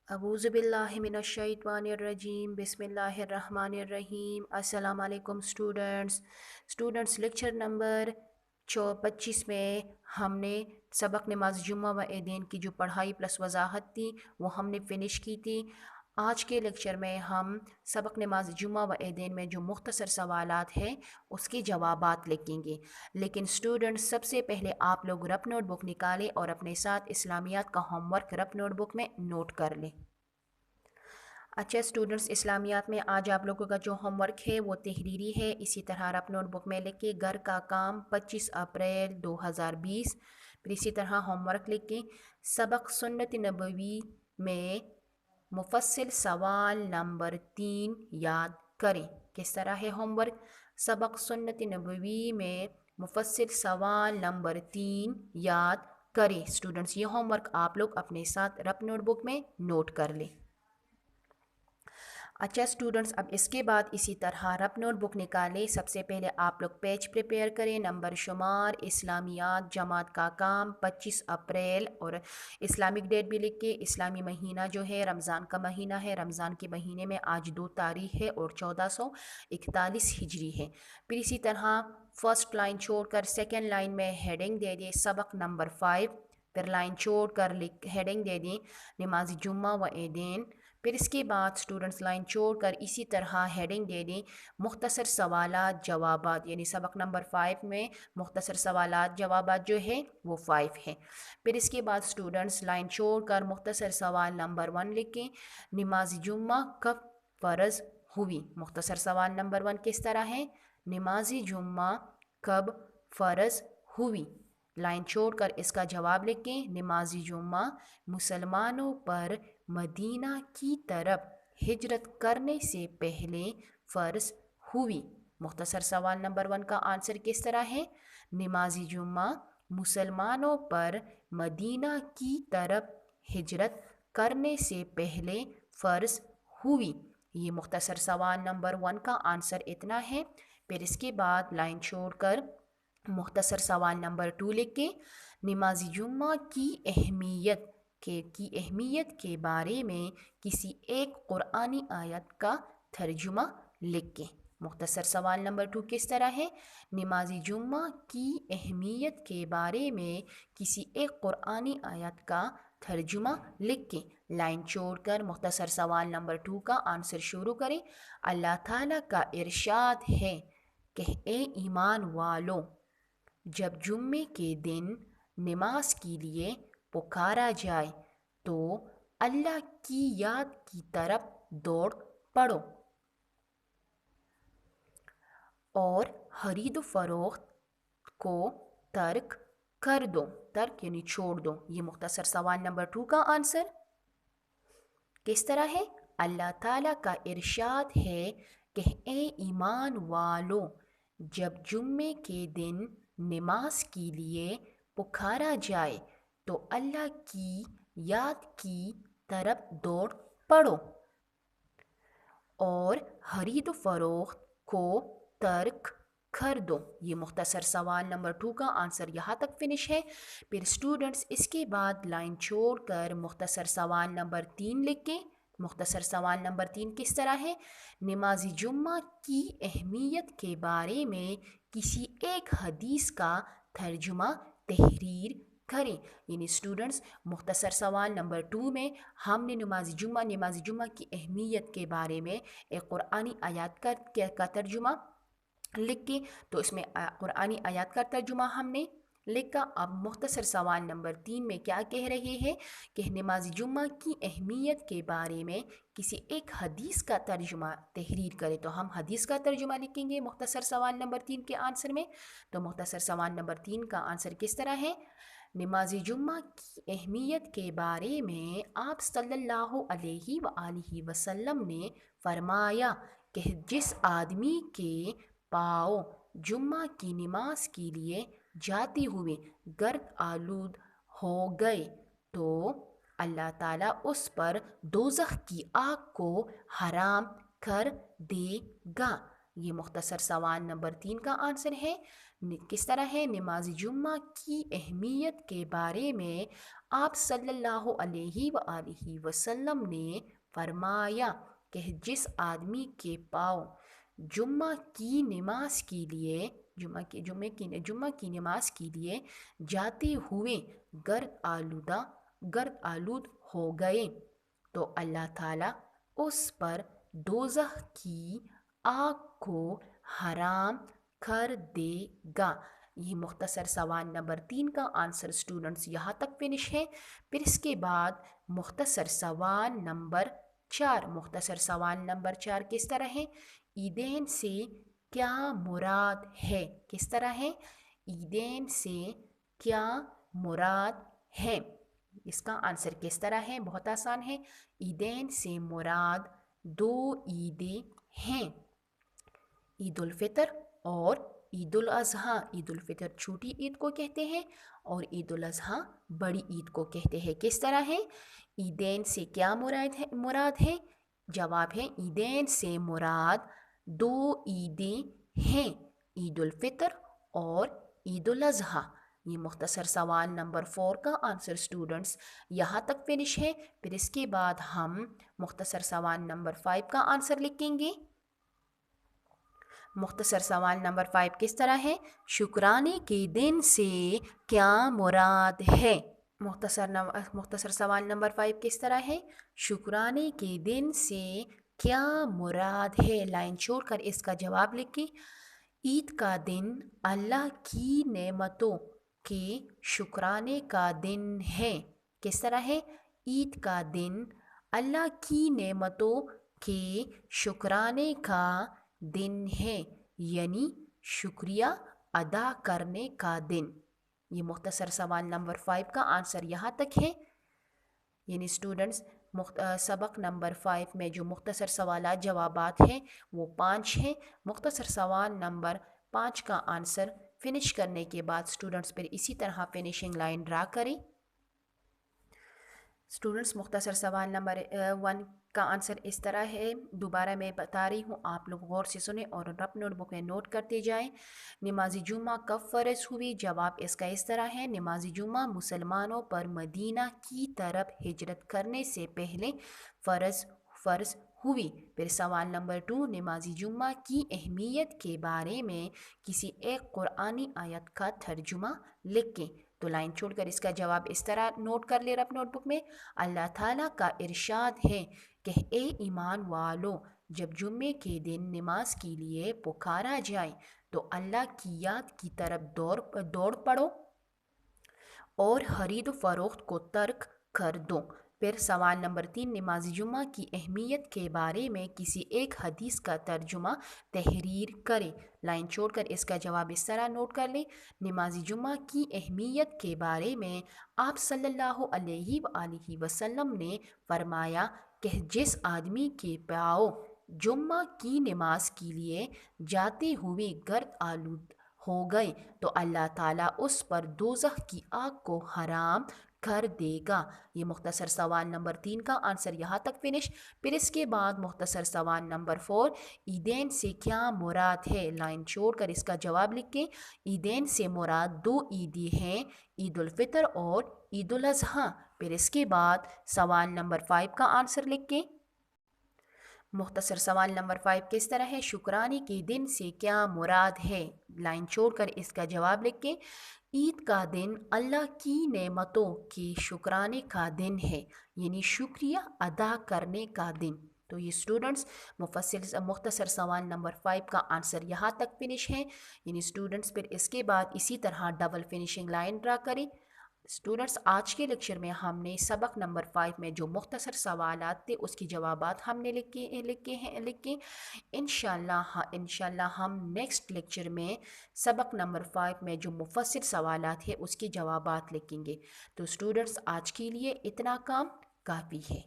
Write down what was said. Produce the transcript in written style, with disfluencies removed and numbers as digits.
अऊज़ु बिल्लाहि मिनश्शैतानिर्रजीम बिस्मिल्लाहिर्रहमानिर्रहीम। अस्सलाम वालेकुम स्टूडेंट्स लेक्चर नंबर 25 में हमने सबक नमाज जुम्मा व ईदैन की जो पढ़ाई प्लस वजाहत थी वो हमने फ़िनिश की थी। आज के लेक्चर में हम सबक नमाज जुम्मा व ईदैन में जो मुख्तसर सवालात हैं उसके जवाबात लिखेंगे। लेकिन स्टूडेंट्स, सबसे पहले आप लोग रफ नोटबुक निकालें और अपने साथ इस्लामियात का होमवर्क रफ नोटबुक में नोट कर लें। अच्छा स्टूडेंट्स, इस्लामियात में आज आप लोगों का जो होमवर्क है वो तहरीरी है। इसी तरह आप नोटबुक में लिख के घर का काम 25 अप्रैल 2020। फिर इसी तरह होमवर्क लिख के सबक सुन्नत नबवी में मुफस्सिल सवाल नंबर 3 याद करें। किस तरह है होमवर्क? सबक सुन्नत नबवी में मुफस्सिल सवाल नंबर 3 याद करें। स्टूडेंट्स, ये होमवर्क आप लोग अपने साथ रफ नोटबुक में नोट कर लें। अच्छा स्टूडेंट्स, अब इसके बाद इसी तरह रफ नोटबुक निकालें। सबसे पहले आप लोग पेज प्रिपेयर करें। नंबर शुमार, इस्लामियात, जमात का काम 25 अप्रैल और इस्लामिक डेट भी लिख के। इस्लामी महीना जो है रमज़ान का महीना है। रमज़ान के महीने में आज 2 तारीख है और 1441 हिजरी है। फिर इसी तरह फर्स्ट लाइन छोड़कर सेकेंड लाइन में हेडिंग दे दें सबक नंबर 5। फिर लाइन छोड़कर हेडिंग दे दें नमाज जुम्मा व ईदैन। फिर इसके बाद स्टूडेंट्स लाइन छोड़कर इसी तरह हेडिंग दे दें मुख्तसर सवालात जवाबात, यानी सबक नंबर 5 में मुख्तसर सवालात जवाबात जो है वो 5 है। फिर इसके बाद स्टूडेंट्स लाइन छोड़कर मुख्तसर सवाल नंबर 1 लिखें, नमाज जुम्मा कब फ़र्ज़ हुई। मुख्तसर सवाल नंबर 1 किस तरह है? नमाज जुम्मा कब फ़र्ज़ हुई। लाइन छोड़कर इसका जवाब लिखें, नमाज जुम्मा मुसलमानों पर मदीना की तरफ हिजरत करने से पहले फ़र्ज़ हुई। मुख्तसर सवाल नंबर 1 का आंसर किस तरह है? नमाज जुम्मा मुसलमानों पर मदीना की तरफ हिजरत करने से पहले फ़र्ज़ हुई। ये मुख्तसर सवाल नंबर 1 का आंसर इतना है। फिर इसके बाद लाइन छोड़कर मुख्तसर सवाल नंबर 2 लिख के नमाज जुम्मा की अहमियत के बारे में किसी एक कुरानी आयत का तर्जुमा लिख के। मुख्तसर सवाल नंबर 2 किस तरह है? नमाज जुम्मा की अहमियत के बारे में किसी एक कुरानी आयत का तर्जुमा लिख के। लाइन छोड़कर मुख्तसर सवाल नंबर 2 का आंसर शुरू करें। अल्लाह ताला का इरशाद है कि ए ईमान वालों, जब जुम्मे के दिन नमाज के लिए पुकारा जाए तो अल्लाह की याद की तरफ दौड़ पड़ो और खरीद फरोख्त को तर्क कर दो। तर्क यानी छोड़ दो। ये मुख्तसर सवाल नंबर 2 का आंसर किस तरह है? अल्लाह ताला का इरशाद है कि ए ईमान वालों, जब जुम्मे के दिन नमाज के लिए पुकारा जाए तो अल्लाह की याद की तरफ दौड़ पड़ो और खरीद फरोख्त को तर्क कर दो। ये मुख्तसर सवाल नंबर 2 का आंसर यहाँ तक फिनिश है। फिर स्टूडेंट्स इसके बाद लाइन छोड़कर मुख्तसर सवाल नंबर 3 लिख के। मुख्तसर सवाल नंबर 3 किस तरह है? नमाज जुम्मा की अहमियत के बारे में किसी एक हदीस का तर्जुमा तहरीर करें। यानी स्टूडेंट्स, मुख्तसर सवाल नंबर 2 में हमने नमाज जुम्मा की अहमियत के बारे में एक कुरानी आयत का तर्जुमा लिख के, तो इसमें कुरानी आयत का तर्जुमा हमने लिखा। अब मुख्तसर सवाल नंबर 3 में क्या कह रहे हैं कि नमाज जुम्मा की अहमियत के बारे में किसी एक हदीस का तर्जुमा तहरीर करें। तो हम हदीस का तर्जुमा लिखेंगे मुख्तसर सवाल नंबर 3 के आंसर में। तो मुख्तसर सवाल नंबर 3 का आंसर किस तरह है? नमाज जुम्मा की अहमियत के बारे में आप सल्लल्लाहु अलैहि वसल्लम ने फरमाया कि जिस आदमी के पाँव जुम्मा की नमाज के लिए जाते हुए गर्द आलूद हो गए तो अल्लाह ताला उस पर दोज़ख की आग को हराम कर देगा। یہ مختصر سوال نمبر 3 کا آنسر ہے۔ کس طرح ہے؟ نماز جمعہ کی اہمیت کے بارے میں آپ صلی اللہ علیہ وآلہ وسلم نے فرمایا کہ جس آدمی کے پاؤں جمعہ کی نماز کے لیے جمعہ کی نماز کے لیے جاتے ہوئے گرد آلود ہو گئے تو اللہ تعالیٰ اس پر دوزخ کی آگ کو حرام کر دے گا۔ یہ مختصر سوال نمبر 3 کا آنسر اسٹوڈنٹس یہاں تک فنش ہے۔ پھر اس کے بعد مختصر سوال نمبر 4 کس طرح ہے؟ عیدین سے کیا مراد ہے؟ کس طرح ہے؟ عیدین سے کیا مراد ہے؟ اس کا آنسر کس طرح ہے؟ بہت آسان ہے۔ عیدین سے مراد 2 عیدیں ہیں، عید الفطر اور عید الاضحیٰ۔ عید الفطر چھوٹی عید کو کہتے ہیں اور عید الاضحیٰ بڑی عید کو کہتے ہیں۔ کس طرح ہے؟ عیدین سے کیا مراد ہے؟ جواب ہے عیدین سے مراد 2 عیدیں ہیں، عید الفطر اور عید الاضحیٰ۔ یہ مختصر سوال نمبر 4 کا آنسر اسٹوڈنٹس یہاں تک فنش ہے۔ پھر اس کے بعد ہم مختصر سوال نمبر 5 کا آنسر لکھیں گے۔ مختصر سوال نمبر 5 کس طرح ہے؟ شکرانے کے دن سے کیا مراد ہے؟ مختصر سوال نمبر 5 کس طرح ہے؟ شکرانے کے دن سے کیا مراد ہے؟ لائن چھوڑ کر اس کا جواب لکھیں۔ عید کا دن اللہ کی نعمتوں کے شکرانے کا دن ہے۔ کس طرح ہے؟ عید کا دن اللہ کی نعمتوں کے شکرانے کا دن ہے، یعنی شکریہ ادا کرنے کا دن۔ یہ مختصر سوال نمبر 5 کا آنسر یہاں تک ہے۔ یعنی اسٹوڈنٹس سبق نمبر 5 میں جو مختصر سوالات جوابات ہیں وہ 5 ہیں۔ مختصر سوال نمبر 5 کا آنسر فنش کرنے کے بعد اسٹوڈنٹس پھر اسی طرح فنیشنگ لائن ڈرا کریں۔ اسٹوڈنٹس مختصر سوال نمبر 1 کا آنسر اس طرح ہے، دوبارہ میں بتا رہی ہوں، آپ لوگ غور سے سنیں اور اپنے نوٹ بک میں نوٹ کرتے جائیں۔ نماز جمعہ کب فرض ہوئی؟ جواب اس کا اس طرح ہے، نماز جمعہ مسلمانوں پر مدینہ کی طرف ہجرت کرنے سے پہلے فرض ہوئی۔ پھر سوال نمبر 2، نماز جمعہ کی اہمیت کے بارے میں کسی ایک قرآنی آیت کا ترجمہ لکھیں۔ تو لائن چھوڑ کر اس کا جواب اس طرح نوٹ کر لے اپنے نوٹ بک میں۔ اللہ تعالیٰ کا ارشاد ہے کہ اے ایمان والو، جب جمعے کے دن نماز کے لیے پکارا جائے تو اللہ کی یاد کی طرف دوڑ پڑو اور خرید و فروخت کو ترک کر دو۔ پھر سوال نمبر 3، نماز جمعہ کی اہمیت کے بارے میں کسی ایک حدیث کا ترجمہ تحریر کریں۔ لائن چھوڑ کر اس کا جواب اس طرح نوٹ کر لیں۔ نماز جمعہ کی اہمیت کے بارے میں آپ صلی اللہ علیہ وآلہ وسلم نے فرمایا کہ جس آدمی کے پاؤں جمعہ کی نماز کے لیے جاتے ہوئے گرد آلود ہو گئے تو اللہ تعالیٰ اس پر دوزخ کی آگ کو حرام کر دے گا۔ یہ مختصر سوال نمبر 3 کا آنسر یہاں تک فنش۔ پھر اس کے بعد مختصر سوال نمبر 4، عیدین سے کیا مراد ہے؟ لائن چھوڑ کر اس کا جواب لکھیں۔ عیدین سے مراد 2 عیدیں ہیں، عید الفطر اور عید الاضحیٰ۔ پھر اس کے بعد سوال نمبر 5 کا آنسر لکھیں۔ مختصر سوال نمبر 5 کس طرح ہے؟ شکرانے کے دن سے کیا مراد ہے؟ لائن چھوڑ کر اس کا جواب لکھیں۔ عید کا دن اللہ کی نعمتوں کے شکرانے کا دن ہے، یعنی شکریہ ادا کرنے کا دن۔ تو یہ اسٹوڈنٹس مختصر سوال نمبر 5 کا آنسر یہاں تک فنش ہے۔ یعنی اسٹوڈنٹس پھر اس کے بعد اسی طرح ڈبل فنیشنگ لائن ڈرا کریں۔ اسٹوڈنٹس آج کے لیکچر میں ہم نے سبق نمبر 5 میں جو مختصر سوالات تھے اس کی جوابات ہم نے لکھے۔ انشاءاللہ ہم نیکسٹ لیکچر میں سبق نمبر 5 میں جو مفصل سوالات ہیں اس کے جوابات لکھیں گے۔ تو اسٹوڈنٹس آج کے لیے اتنا کام کافی ہے۔